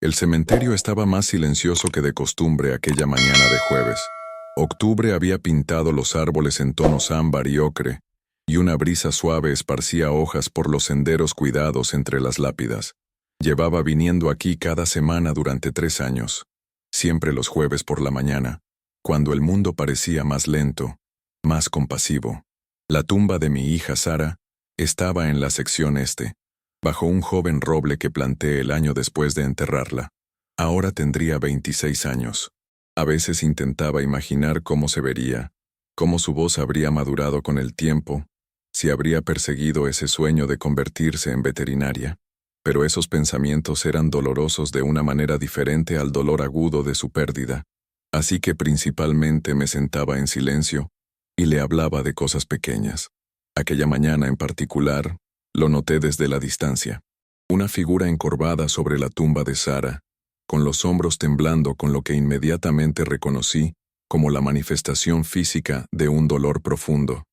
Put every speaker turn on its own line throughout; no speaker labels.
El cementerio estaba más silencioso que de costumbre aquella mañana de jueves. Octubre había pintado los árboles en tonos ámbar y ocre, y una brisa suave esparcía hojas por los senderos cuidados entre las lápidas. Llevaba viniendo aquí cada semana durante 3 años, siempre los jueves por la mañana, cuando el mundo parecía más lento, más compasivo. La tumba de mi hija Sara estaba en la sección este, bajo un joven roble que planté el año después de enterrarla. Ahora tendría 26 años. A veces intentaba imaginar cómo se vería, cómo su voz habría madurado con el tiempo, si habría perseguido ese sueño de convertirse en veterinaria. Pero esos pensamientos eran dolorosos de una manera diferente al dolor agudo de su pérdida. Así que principalmente me sentaba en silencio y le hablaba de cosas pequeñas. Aquella mañana en particular, lo noté desde la distancia. Una figura encorvada sobre la tumba de Sara, con los hombros temblando con lo que inmediatamente reconocí como la manifestación física de un dolor profundo.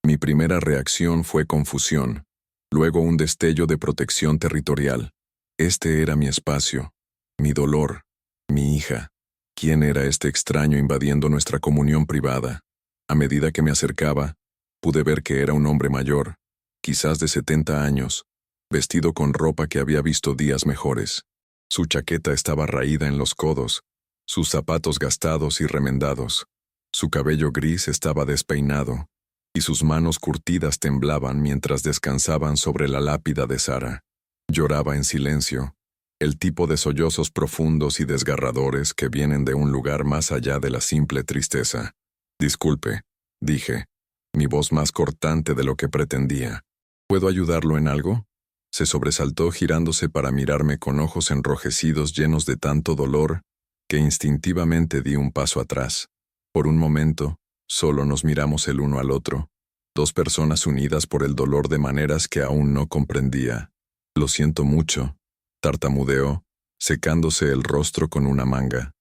Mi primera reacción fue confusión, luego un destello de protección territorial. Este era mi espacio, mi dolor, mi hija. ¿Quién era este extraño invadiendo nuestra comunión privada? A medida que me acercaba, pude ver que era un hombre mayor, quizás de 70 años, vestido con ropa que había visto días mejores. Su chaqueta estaba raída en los codos, sus zapatos gastados y remendados. Su cabello gris estaba despeinado, y sus manos curtidas temblaban mientras descansaban sobre la lápida de Sara. Lloraba en silencio, el tipo de sollozos profundos y desgarradores que vienen de un lugar más allá de la simple tristeza. «Disculpe», dije, mi voz más cortante de lo que pretendía. «¿Puedo ayudarlo en algo?» Se sobresaltó girándose para mirarme con ojos enrojecidos llenos de tanto dolor que instintivamente di un paso atrás. Por un momento, solo nos miramos el uno al otro, dos personas unidas por el dolor de maneras que aún no comprendía. «Lo siento mucho», tartamudeó, secándose el rostro con una manga.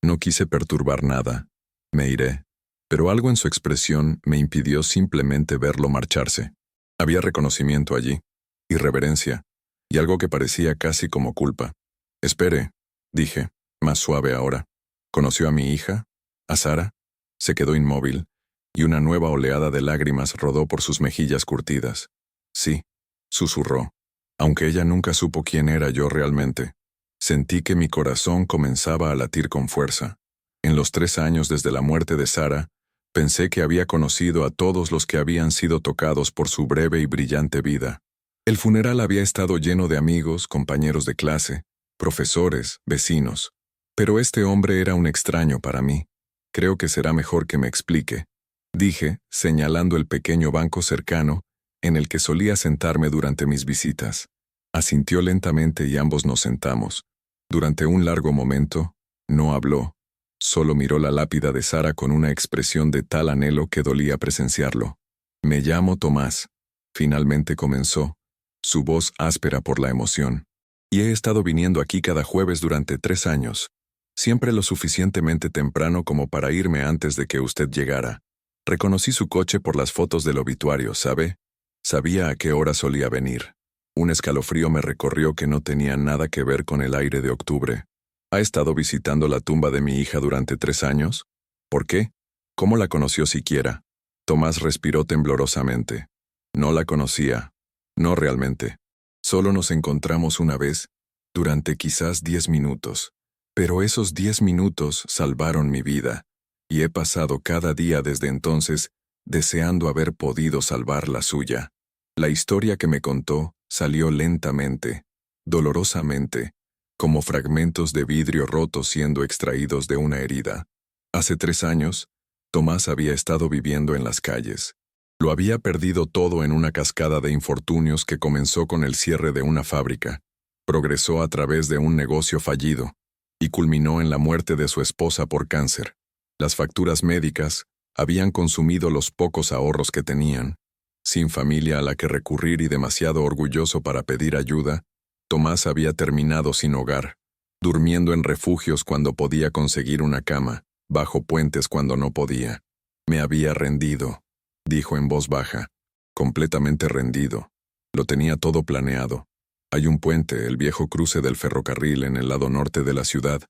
No quise perturbar nada. «Me iré». Pero algo en su expresión me impidió simplemente verlo marcharse. Había reconocimiento allí, y reverencia, y algo que parecía casi como culpa. «Espere», dije, más suave ahora. «¿Conoció a mi hija? ¿A Sara?» Se quedó inmóvil, y una nueva oleada de lágrimas rodó por sus mejillas curtidas. «Sí», susurró, aunque ella nunca supo quién era yo realmente. Sentí que mi corazón comenzaba a latir con fuerza. En los 3 años desde la muerte de Sara, pensé que había conocido a todos los que habían sido tocados por su breve y brillante vida. El funeral había estado lleno de amigos, compañeros de clase, profesores, vecinos. Pero este hombre era un extraño para mí. «Creo que será mejor que me explique», dije, señalando el pequeño banco cercano en el que solía sentarme durante mis visitas. Asintió lentamente y ambos nos sentamos. Durante un largo momento, no habló. Solo miró la lápida de Sara con una expresión de tal anhelo que dolía presenciarlo. «Me llamo Tomás», finalmente comenzó, su voz áspera por la emoción. «Y he estado viniendo aquí cada jueves durante 3 años, siempre lo suficientemente temprano como para irme antes de que usted llegara. Reconocí su coche por las fotos del obituario, ¿sabe? Sabía a qué hora solía venir. Un escalofrío me recorrió que no tenía nada que ver con el aire de octubre. ¿Ha estado visitando la tumba de mi hija durante 3 años? ¿Por qué? ¿Cómo la conoció siquiera?» Tomás respiró temblorosamente. «No la conocía. No realmente. Solo nos encontramos una vez, durante quizás 10 minutos. Pero esos 10 minutos salvaron mi vida, y he pasado cada día desde entonces deseando haber podido salvar la suya». La historia que me contó salió lentamente, dolorosamente, como fragmentos de vidrio roto siendo extraídos de una herida. Hace 3 años, Tomás había estado viviendo en las calles. Lo había perdido todo en una cascada de infortunios que comenzó con el cierre de una fábrica, progresó a través de un negocio fallido, y culminó en la muerte de su esposa por cáncer. Las facturas médicas habían consumido los pocos ahorros que tenían. Sin familia a la que recurrir y demasiado orgulloso para pedir ayuda, Tomás había terminado sin hogar, durmiendo en refugios cuando podía conseguir una cama, bajo puentes cuando no podía. «Me había rendido», dijo en voz baja, «completamente rendido. Lo tenía todo planeado. Hay un puente, el viejo cruce del ferrocarril en el lado norte de la ciudad.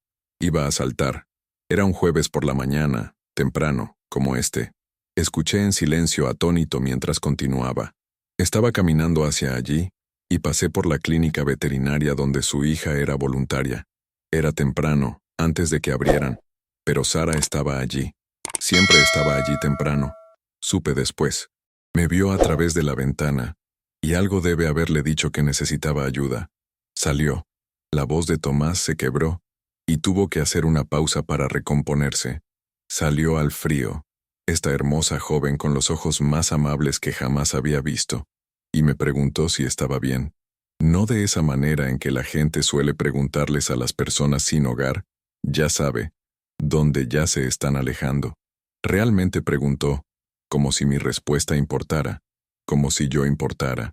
Iba a saltar. Era un jueves por la mañana, temprano, como este. Escuché en silencio atónito mientras continuaba. Estaba caminando hacia allí y pasé por la clínica veterinaria donde su hija era voluntaria. Era temprano, antes de que abrieran, pero Sara estaba allí. Siempre estaba allí temprano. Supe después. Me vio a través de la ventana, y algo debe haberle dicho que necesitaba ayuda. Salió. La voz de Tomás se quebró, y tuvo que hacer una pausa para recomponerse. Salió al frío, esta hermosa joven con los ojos más amables que jamás había visto, y me preguntó si estaba bien. No de esa manera en que la gente suele preguntarles a las personas sin hogar, ya sabe, donde ya se están alejando. Realmente preguntó, como si mi respuesta importara, como si yo importara.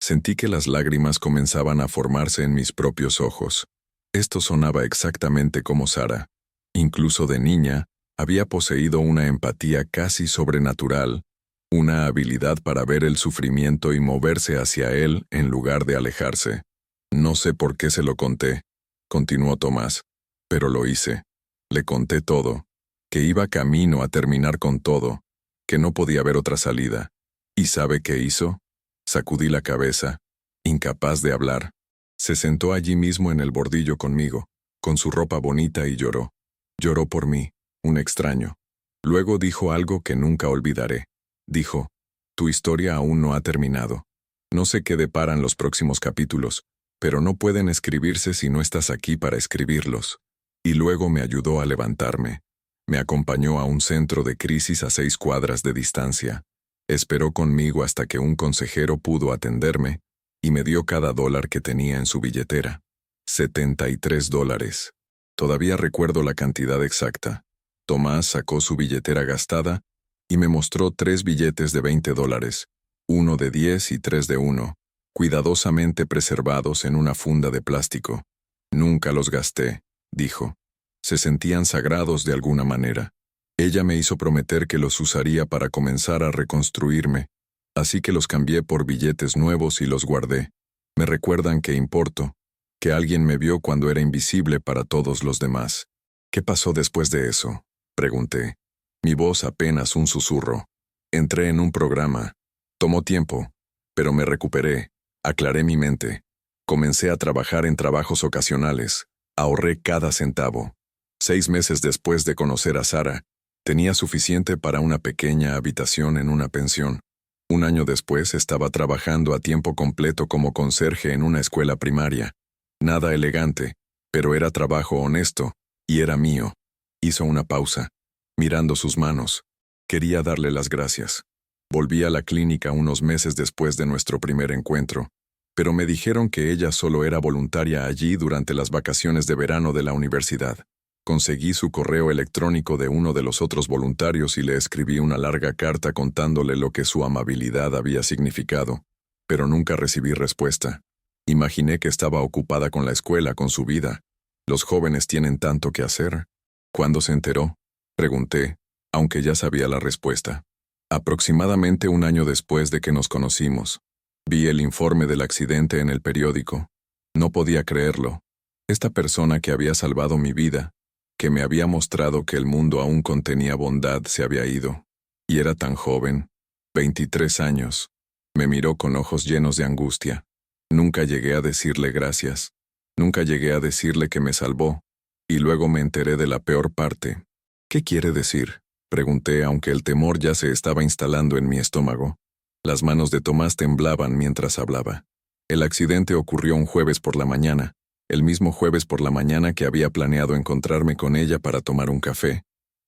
Sentí que las lágrimas comenzaban a formarse en mis propios ojos. Esto sonaba exactamente como Sara. Incluso de niña, había poseído una empatía casi sobrenatural, una habilidad para ver el sufrimiento y moverse hacia él en lugar de alejarse. No sé por qué se lo conté, continuó Tomás, pero lo hice. Le conté todo, que iba camino a terminar con todo, que no podía haber otra salida. ¿Y sabe qué hizo? Sacudí la cabeza, incapaz de hablar. Se sentó allí mismo en el bordillo conmigo, con su ropa bonita y lloró. Lloró por mí, un extraño. Luego dijo algo que nunca olvidaré. Dijo, tu historia aún no ha terminado. No sé qué deparan los próximos capítulos, pero no pueden escribirse si no estás aquí para escribirlos. Y luego me ayudó a levantarme. Me acompañó a un centro de crisis a 6 cuadras de distancia. Esperó conmigo hasta que un consejero pudo atenderme y me dio cada dólar que tenía en su billetera. $73. Todavía recuerdo la cantidad exacta. Tomás sacó su billetera gastada y me mostró 3 billetes de $20, uno de 10 y 3 de 1, cuidadosamente preservados en una funda de plástico. Nunca los gasté, dijo. Se sentían sagrados de alguna manera. Ella me hizo prometer que los usaría para comenzar a reconstruirme, así que los cambié por billetes nuevos y los guardé. Me recuerdan que importo, que alguien me vio cuando era invisible para todos los demás. ¿Qué pasó después de eso?, pregunté. Mi voz apenas un susurro. Entré en un programa. Tomó tiempo, pero me recuperé, aclaré mi mente. Comencé a trabajar en trabajos ocasionales. Ahorré cada centavo. 6 meses después de conocer a Sara, tenía suficiente para una pequeña habitación en una pensión. Un año después estaba trabajando a tiempo completo como conserje en una escuela primaria. Nada elegante, pero era trabajo honesto, y era mío. Hizo una pausa, mirando sus manos. Quería darle las gracias. Volví a la clínica unos meses después de nuestro primer encuentro, pero me dijeron que ella solo era voluntaria allí durante las vacaciones de verano de la universidad. Conseguí su correo electrónico de uno de los otros voluntarios y le escribí una larga carta contándole lo que su amabilidad había significado, pero nunca recibí respuesta. Imaginé que estaba ocupada con la escuela, con su vida. Los jóvenes tienen tanto que hacer. ¿Cuándo se enteró?, pregunté, aunque ya sabía la respuesta. Aproximadamente un año después de que nos conocimos. Vi el informe del accidente en el periódico. No podía creerlo. Esta persona que había salvado mi vida, que me había mostrado que el mundo aún contenía bondad, se había ido. Y era tan joven, 23 años. Me miró con ojos llenos de angustia. Nunca llegué a decirle gracias. Nunca llegué a decirle que me salvó. Y luego me enteré de la peor parte. ¿Qué quiere decir?, pregunté, aunque el temor ya se estaba instalando en mi estómago. Las manos de Tomás temblaban mientras hablaba. El accidente ocurrió un jueves por la mañana, el mismo jueves por la mañana que había planeado encontrarme con ella para tomar un café.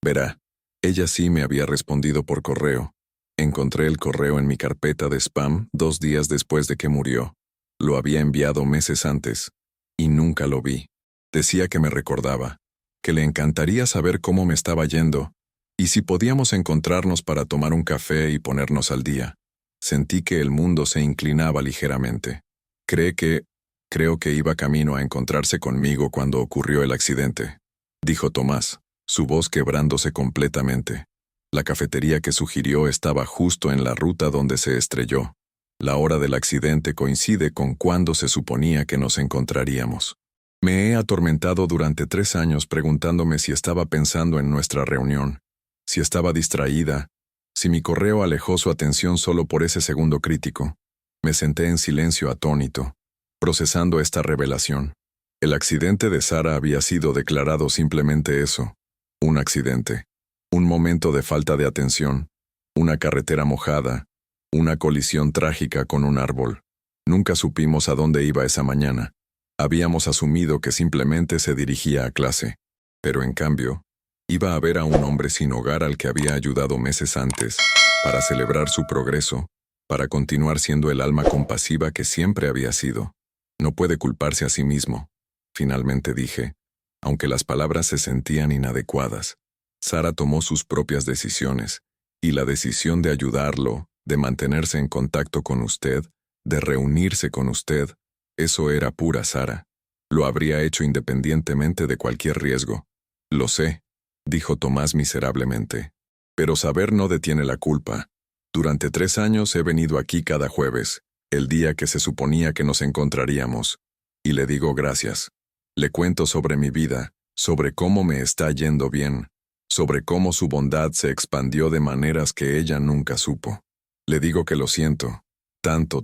Verá, ella sí me había respondido por correo. Encontré el correo en mi carpeta de spam 2 días después de que murió. Lo había enviado meses antes, y nunca lo vi. Decía que me recordaba, que le encantaría saber cómo me estaba yendo, y si podíamos encontrarnos para tomar un café y ponernos al día. Sentí que el mundo se inclinaba ligeramente. Creo que iba camino a encontrarse conmigo cuando ocurrió el accidente, dijo Tomás, su voz quebrándose completamente. La cafetería que sugirió estaba justo en la ruta donde se estrelló. La hora del accidente coincide con cuando se suponía que nos encontraríamos. Me he atormentado durante 3 años preguntándome si estaba pensando en nuestra reunión, si estaba distraída, si mi correo alejó su atención solo por ese segundo crítico. Me senté en silencio atónito, procesando esta revelación. El accidente de Sara había sido declarado simplemente eso, un accidente, un momento de falta de atención, una carretera mojada, una colisión trágica con un árbol. Nunca supimos a dónde iba esa mañana. Habíamos asumido que simplemente se dirigía a clase, pero en cambio, iba a ver a un hombre sin hogar al que había ayudado meses antes, para celebrar su progreso, para continuar siendo el alma compasiva que siempre había sido. No puede culparse a sí mismo, finalmente dije, aunque las palabras se sentían inadecuadas. Sara tomó sus propias decisiones, y la decisión de ayudarlo, de mantenerse en contacto con usted, de reunirse con usted, eso era pura Sara. Lo habría hecho independientemente de cualquier riesgo. Lo sé, dijo Tomás miserablemente. Pero saber no detiene la culpa. Durante 3 años he venido aquí cada jueves, el día que se suponía que nos encontraríamos, y le digo gracias. Le cuento sobre mi vida, sobre cómo me está yendo bien, sobre cómo su bondad se expandió de maneras que ella nunca supo. Le digo que lo siento, tanto,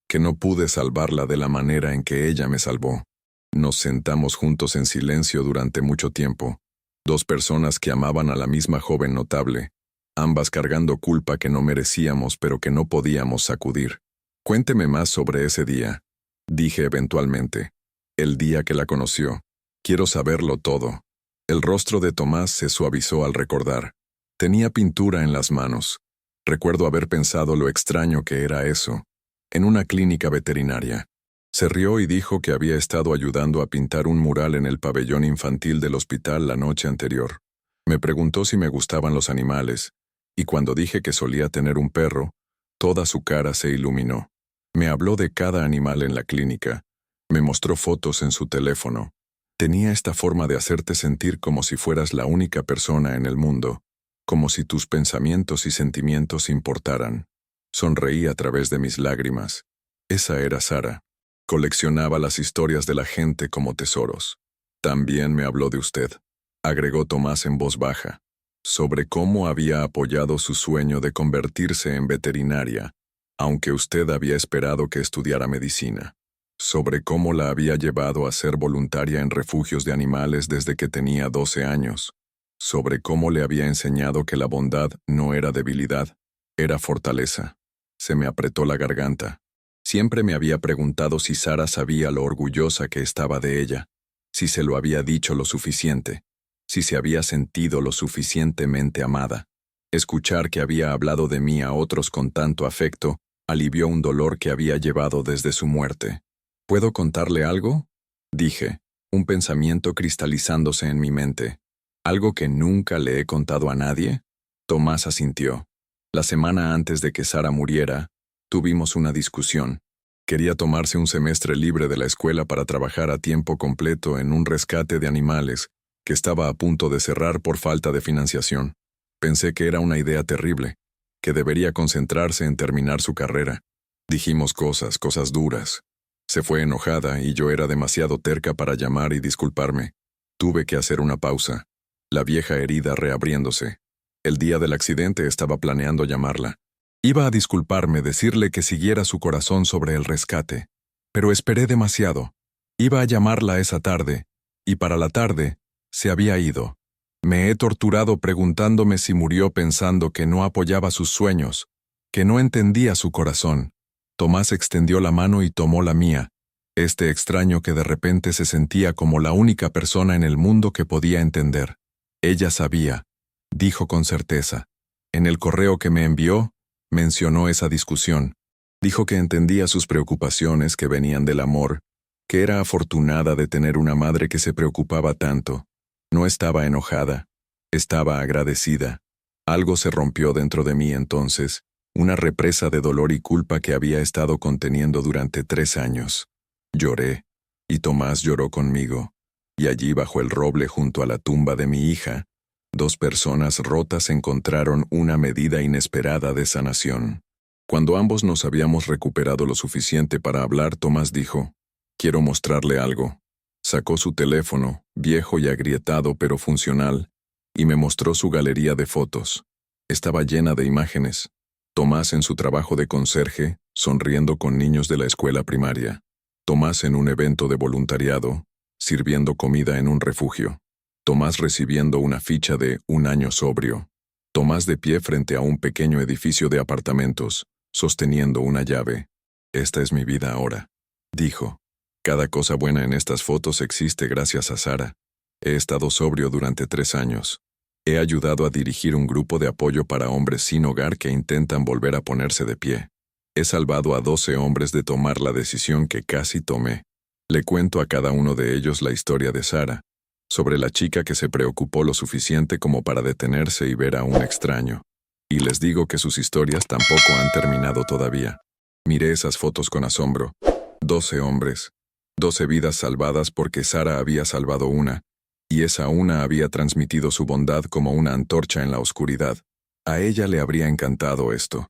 que no pude salvarla de la manera en que ella me salvó. Nos sentamos juntos en silencio durante mucho tiempo, 2 personas que amaban a la misma joven notable, ambas cargando culpa que no merecíamos pero que no podíamos sacudir. Cuénteme más sobre ese día, dije eventualmente. El día que la conoció. Quiero saberlo todo. El rostro de Tomás se suavizó al recordar. Tenía pintura en las manos. Recuerdo haber pensado lo extraño que era eso, en una clínica veterinaria. Se rió y dijo que había estado ayudando a pintar un mural en el pabellón infantil del hospital la noche anterior. Me preguntó si me gustaban los animales, y cuando dije que solía tener un perro, toda su cara se iluminó. Me habló de cada animal en la clínica. Me mostró fotos en su teléfono. Tenía esta forma de hacerte sentir como si fueras la única persona en el mundo, como si tus pensamientos y sentimientos importaran. Sonreí a través de mis lágrimas. Esa era Sara. Coleccionaba las historias de la gente como tesoros. También me habló de usted, agregó Tomás en voz baja, sobre cómo había apoyado su sueño de convertirse en veterinaria, aunque usted había esperado que estudiara medicina. Sobre cómo la había llevado a ser voluntaria en refugios de animales desde que tenía 12 años. Sobre cómo le había enseñado que la bondad no era debilidad, era fortaleza. Se me apretó la garganta. Siempre me había preguntado si Sara sabía lo orgullosa que estaba de ella, si se lo había dicho lo suficiente, si se había sentido lo suficientemente amada. Escuchar que había hablado de mí a otros con tanto afecto alivió un dolor que había llevado desde su muerte. ¿Puedo contarle algo? Dije, un pensamiento cristalizándose en mi mente. ¿Algo que nunca le he contado a nadie? Tomás asintió. La semana antes de que Sara muriera, tuvimos una discusión. Quería tomarse un semestre libre de la escuela para trabajar a tiempo completo en un rescate de animales que estaba a punto de cerrar por falta de financiación. Pensé que era una idea terrible, que debería concentrarse en terminar su carrera. Dijimos cosas duras. Se fue enojada y yo era demasiado terca para llamar y disculparme. Tuve que hacer una pausa. La vieja herida reabriéndose. El día del accidente estaba planeando llamarla. Iba a disculparme, decirle que siguiera su corazón sobre el rescate. Pero esperé demasiado. Iba a llamarla esa tarde, y para la tarde, se había ido. Me he torturado preguntándome si murió pensando que no apoyaba sus sueños, que no entendía su corazón. Tomás extendió la mano y tomó la mía, este extraño que de repente se sentía como la única persona en el mundo que podía entender. Ella sabía, dijo con certeza. En el correo que me envió, mencionó esa discusión. Dijo que entendía sus preocupaciones que venían del amor, que era afortunada de tener una madre que se preocupaba tanto. No estaba enojada, estaba agradecida. Algo se rompió dentro de mí entonces, una represa de dolor y culpa que había estado conteniendo durante 3 años. Lloré, y Tomás lloró conmigo, y allí bajo el roble junto a la tumba de mi hija, 2 personas rotas encontraron una medida inesperada de sanación. Cuando ambos nos habíamos recuperado lo suficiente para hablar, Tomás dijo, «Quiero mostrarle algo». Sacó su teléfono, viejo y agrietado pero funcional, y me mostró su galería de fotos. Estaba llena de imágenes. Tomás en su trabajo de conserje, sonriendo con niños de la escuela primaria. Tomás en un evento de voluntariado, sirviendo comida en un refugio. Tomás recibiendo una ficha de un año sobrio. Tomás de pie frente a un pequeño edificio de apartamentos, sosteniendo una llave. «Esta es mi vida ahora», dijo. «Cada cosa buena en estas fotos existe gracias a Sara. He estado sobrio durante 3 años. He ayudado a dirigir un grupo de apoyo para hombres sin hogar que intentan volver a ponerse de pie. He salvado a 12 hombres de tomar la decisión que casi tomé. Le cuento a cada uno de ellos la historia de Sara, sobre la chica que se preocupó lo suficiente como para detenerse y ver a un extraño. Y les digo que sus historias tampoco han terminado todavía. Miré esas fotos con asombro. 12 hombres, 12 vidas salvadas porque Sara había salvado una, y esa una había transmitido su bondad como una antorcha en la oscuridad. A ella le habría encantado esto,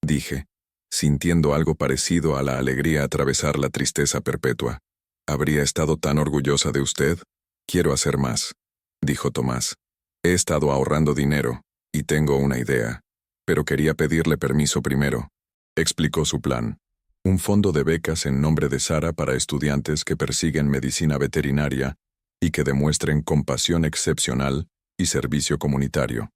dije, sintiendo algo parecido a la alegría atravesar la tristeza perpetua. ¿Habría estado tan orgullosa de usted? Quiero hacer más, dijo Tomás. He estado ahorrando dinero, y tengo una idea, pero quería pedirle permiso primero. Explicó su plan. Un fondo de becas en nombre de Sara para estudiantes que persiguen medicina veterinaria y que demuestren compasión excepcional y servicio comunitario.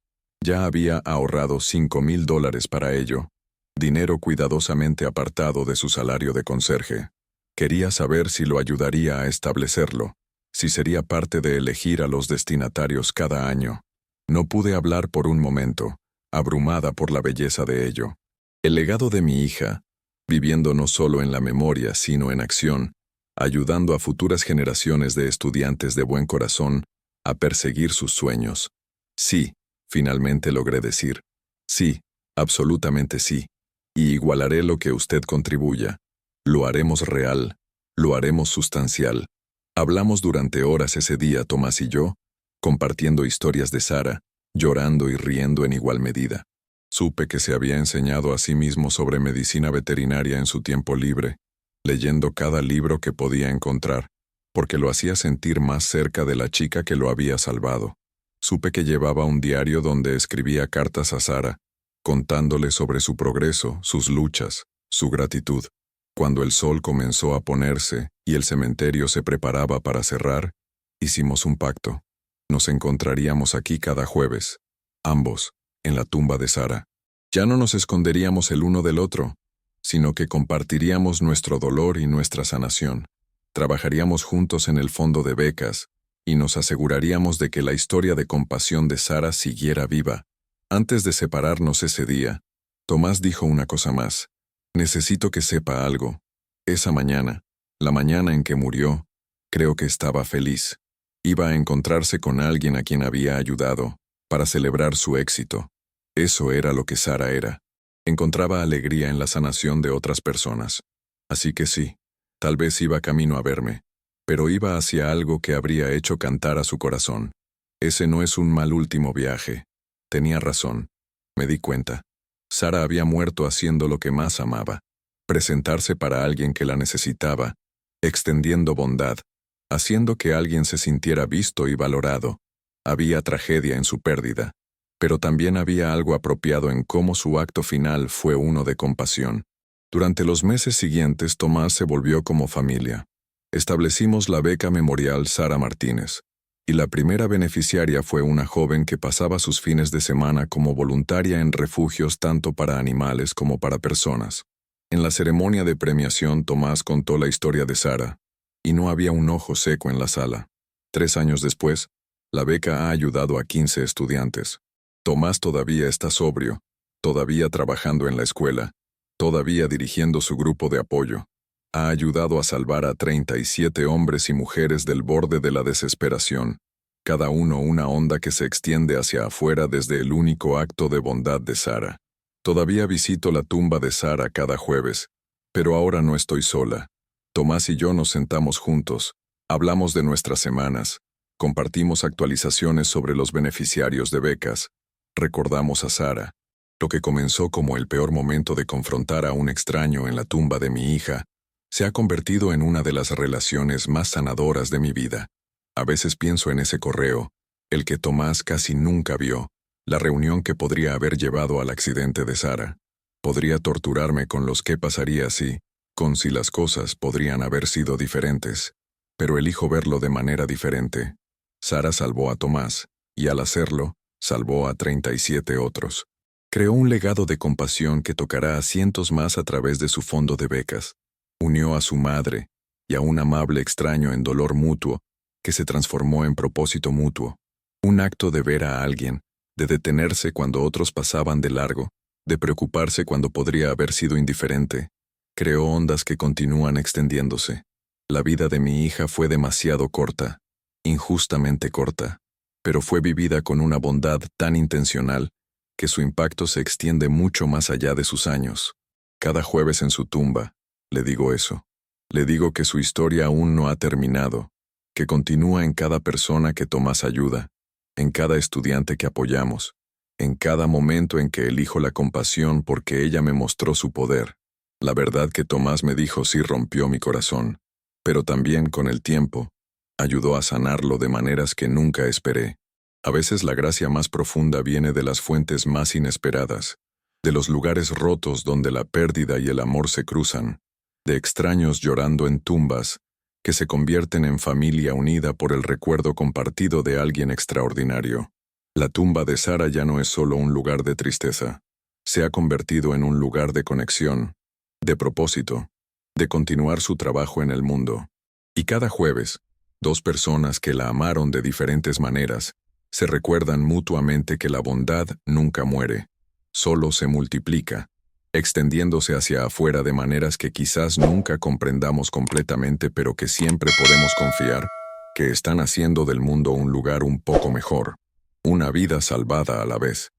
Ya había ahorrado $5,000 para ello, dinero cuidadosamente apartado de su salario de conserje. Quería saber si lo ayudaría a establecerlo, si sería parte de elegir a los destinatarios cada año. No pude hablar por un momento, abrumada por la belleza de ello. El legado de mi hija, viviendo no solo en la memoria, sino en acción, ayudando a futuras generaciones de estudiantes de buen corazón a perseguir sus sueños. Sí, finalmente logré decir. Sí, absolutamente sí. Y igualaré lo que usted contribuya. Lo haremos real, lo haremos sustancial. Hablamos durante horas ese día, Tomás y yo, compartiendo historias de Sara, llorando y riendo en igual medida. Supe que se había enseñado a sí mismo sobre medicina veterinaria en su tiempo libre, leyendo cada libro que podía encontrar, porque lo hacía sentir más cerca de la chica que lo había salvado. Supe que llevaba un diario donde escribía cartas a Sara, contándole sobre su progreso, sus luchas, su gratitud. Cuando el sol comenzó a ponerse y el cementerio se preparaba para cerrar, hicimos un pacto. Nos encontraríamos aquí cada jueves, ambos, en la tumba de Sara. Ya no nos esconderíamos el uno del otro, sino que compartiríamos nuestro dolor y nuestra sanación. Trabajaríamos juntos en el fondo de becas y nos aseguraríamos de que la historia de compasión de Sara siguiera viva. Antes de separarnos ese día, Tomás dijo una cosa más. Necesito que sepa algo. Esa mañana, la mañana en que murió, creo que estaba feliz. Iba a encontrarse con alguien a quien había ayudado, para celebrar su éxito. Eso era lo que Sara era. Encontraba alegría en la sanación de otras personas. Así que sí, tal vez iba camino a verme, pero iba hacia algo que habría hecho cantar a su corazón. Ese no es un mal último viaje. Tenía razón. Me di cuenta. Sara había muerto haciendo lo que más amaba, presentarse para alguien que la necesitaba, extendiendo bondad, haciendo que alguien se sintiera visto y valorado. Había tragedia en su pérdida, pero también había algo apropiado en cómo su acto final fue uno de compasión. Durante los meses siguientes, Tomás se volvió como familia. Establecimos la beca memorial Sara Martínez, y la primera beneficiaria fue una joven que pasaba sus fines de semana como voluntaria en refugios tanto para animales como para personas. En la ceremonia de premiación, Tomás contó la historia de Sara, y no había un ojo seco en la sala. 3 años después, la beca ha ayudado a 15 estudiantes. Tomás todavía está sobrio, todavía trabajando en la escuela, todavía dirigiendo su grupo de apoyo. Ha ayudado a salvar a 37 hombres y mujeres del borde de la desesperación, cada uno una onda que se extiende hacia afuera desde el único acto de bondad de Sara. Todavía visito la tumba de Sara cada jueves, pero ahora no estoy sola. Tomás y yo nos sentamos juntos, hablamos de nuestras semanas, compartimos actualizaciones sobre los beneficiarios de becas, recordamos a Sara. Lo que comenzó como el peor momento de confrontar a un extraño en la tumba de mi hija, se ha convertido en una de las relaciones más sanadoras de mi vida. A veces pienso en ese correo, el que Tomás casi nunca vio, la reunión que podría haber llevado al accidente de Sara. Podría torturarme con los qué pasaría si las cosas podrían haber sido diferentes, pero elijo verlo de manera diferente. Sara salvó a Tomás, y al hacerlo, salvó a 37 otros. Creó un legado de compasión que tocará a cientos más a través de su fondo de becas. Unió a su madre y a un amable extraño en dolor mutuo que se transformó en propósito mutuo. Un acto de ver a alguien, de detenerse cuando otros pasaban de largo, de preocuparse cuando podría haber sido indiferente. Creó ondas que continúan extendiéndose. La vida de mi hija fue demasiado corta, injustamente corta, pero fue vivida con una bondad tan intencional que su impacto se extiende mucho más allá de sus años. Cada jueves en su tumba, le digo eso. Le digo que su historia aún no ha terminado, que continúa en cada persona que Tomás ayuda, en cada estudiante que apoyamos, en cada momento en que elijo la compasión porque ella me mostró su poder. La verdad que Tomás me dijo sí rompió mi corazón, pero también con el tiempo, ayudó a sanarlo de maneras que nunca esperé. A veces la gracia más profunda viene de las fuentes más inesperadas, de los lugares rotos donde la pérdida y el amor se cruzan, de extraños llorando en tumbas que se convierten en familia unida por el recuerdo compartido de alguien extraordinario. La tumba de Sara ya no es solo un lugar de tristeza, se ha convertido en un lugar de conexión, de propósito, de continuar su trabajo en el mundo. Y cada jueves, dos personas que la amaron de diferentes maneras se recuerdan mutuamente que la bondad nunca muere, solo se multiplica, extendiéndose hacia afuera de maneras que quizás nunca comprendamos completamente, pero que siempre podemos confiar que están haciendo del mundo un lugar un poco mejor, una vida salvada a la vez.